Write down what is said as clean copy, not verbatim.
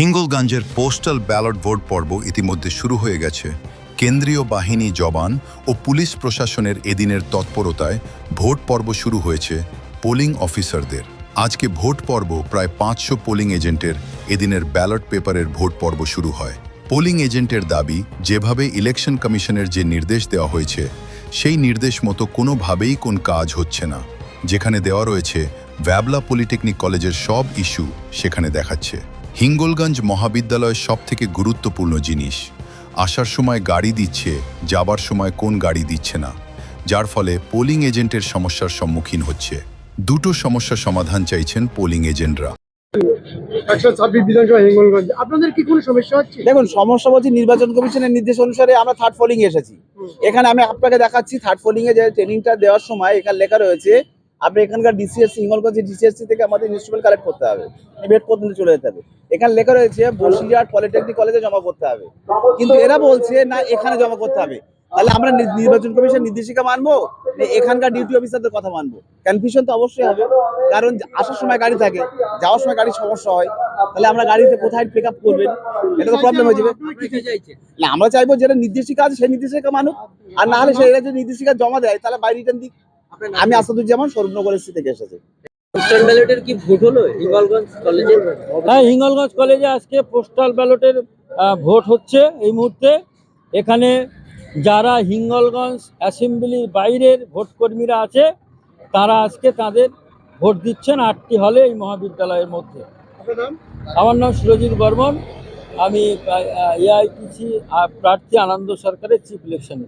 হিঙ্গলগঞ্জের postal ballot vote পর্ব ইতিমধ্যে শুরু হয়ে গেছে। কেন্দ্রীয় বাহিনী, জওয়ান ও পুলিশ প্রশাসনের এদিনের তৎপরতায় ভোট পর্ব শুরু হয়েছে পোলিং অফিসারদের। আজকে ভোট পর্ব প্রায় 500 পোলিং এজেন্টের এদিনের ব্যালট পেপারের ভোট পর্ব শুরু হয়। পোলিং এজেন্টের দাবি, যেভাবে ইলেকশন কমিশনের যে নির্দেশ দেওয়া হয়েছে সেই নির্দেশ মতো কোনোভাবেই কোন কাজ হচ্ছে না। যেখানে দেওয়া রয়েছে ভ্যাবলা পলিটেকনিক কলেজের সব ইস্যু সেখানে দেখাচ্ছে। হিঙ্গলগঞ্জ মহাবিদ্যালয় সবথেকে গুরুত্বপূর্ণ জিনিস। আসার সময় গাড়ি দিচ্ছে, যাবার সময় কোন গাড়ি দিচ্ছে না, যার ফলে পোলিং এজেন্টের সমস্যার সম্মুখীন হচ্ছে। দুটো সমস্যার সমাধান চাইছেন পোলিং এজেন্টরা। আপনাদের কি কোনো সমস্যা হচ্ছে? দেখুন, সমস্যা বলছি নির্বাচন কমিশনের নির্দেশ অনুসারে আমরা থার্ড পোলিং এসেছি। এখানে আমি আপনাকে দেখাচ্ছি থার্ড পোলিং এ যে ট্রেনিংটা দেওয়ার সময় এখানে লেখা রয়েছে আপনি এখানকার ডিসিএসসি, হিঙ্গলগঞ্জের ডিসিএসসি থেকে আমাদের ইনস্ট্রুমেন্ট কালেক্ট করতে হবে, বেড পর্যন্ত চলে যেতে হবে। এখানে লেখা রয়েছে বসিরহাট পলিটেকনিক কলেজে জমা করতে হবে, কিন্তু এরা বলছে না এখানে জমা করতে হবে। তাহলে আমরা নির্বাচন কমিশন নির্দেশিকা মানবো, এখানকার ডিউটি অফিসারদের কথা মানবো? কনফিউশন তো অবশ্যই হবে, কারণ আসার সময় গাড়ি থাকে, যাওয়ার সময় গাড়ির সমস্যা হয়। তাহলে আমরা গাড়িতে কোথায় পিক আপ করবেন, এটা তো প্রবলেম হয়ে যাবে। না, আমরা চাইবো যেটা নির্দেশিকা আছে সেই নির্দেশিকা মানুক, আর না হলে সেটা যদি নির্দেশিকা জমা দেয় তাহলে বাইরে রিটার্ন দিক। আমি আসাদুজ্জামান, স্বরূপনগর থেকে এসেছি। পোস্টাল ব্যালটের কি ভোট হলো হিঙ্গলগঞ্জ কলেজে? হ্যাঁ, হিঙ্গলগঞ্জ কলেজে আজকে পোস্টাল ব্যালটের ভোট হচ্ছে এই মুহূর্তে। এখানে যারা হিঙ্গলগঞ্জ অ্যাসেম্বলির বাইরের ভোটকর্মীরা আছে তারা আজকে তাদের ভোট দিচ্ছেন 8টি হলে এই মহাবিদ্যালয়ের মধ্যে। আমার নাম সুরজিৎ বর্মন, আমি এআইটিসি প্রার্থী আনন্দ সরকারের চিফ ইলেকশনে।